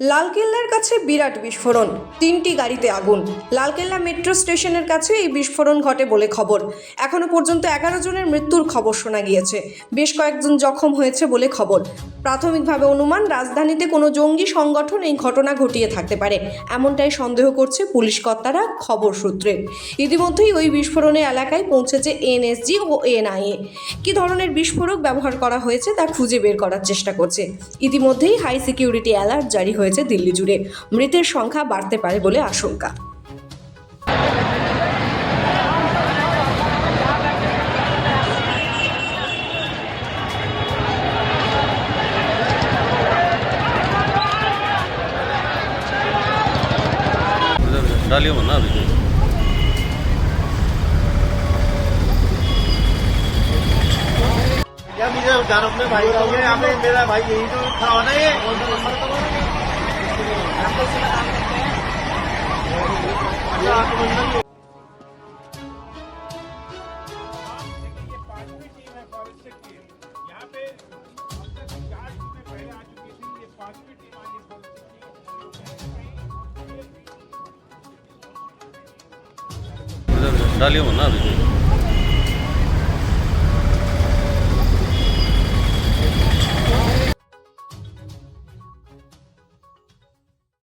লালকেল্লার কাছে বিরাট বিস্ফোরণ, 3টি গাড়িতে আগুন। লালকেল্লা মেট্রো স্টেশনের কাছে এই বিস্ফোরণ ঘটে বলে খবর। এখনো পর্যন্ত 11 জনের মৃত্যুর খবর শোনা গিয়েছে, বেশ কয়েকজন জখম হয়েছে বলে খবর। প্রাথমিকভাবে অনুমান রাজধানীতে কোনো জঙ্গি সংগঠন এই ঘটনা ঘটিয়ে থাকতে পারে, এমনটাই সন্দেহ করছে পুলিশ কর্তারা খবর সূত্রে। ইতিমধ্যেই ওই বিস্ফোরণে এলাকায় পৌঁছেছে এনএসজি ও এনআইএ। কী ধরনের বিস্ফোরক ব্যবহার করা হয়েছে তা খুঁজে বের করার চেষ্টা করছে। ইতিমধ্যেই হাই সিকিউরিটি অ্যালার্ট জারি হয়েছে দিল্লি জুড়ে। মৃতের সংখ্যা বাড়তে পারে বলে আশঙ্কা। डालियो मत ना अभी या मुझे जान अपने भाई का हो यहाँ पे मेरा भाई यही तो खड़ा होना है। डालियो मत ना अभी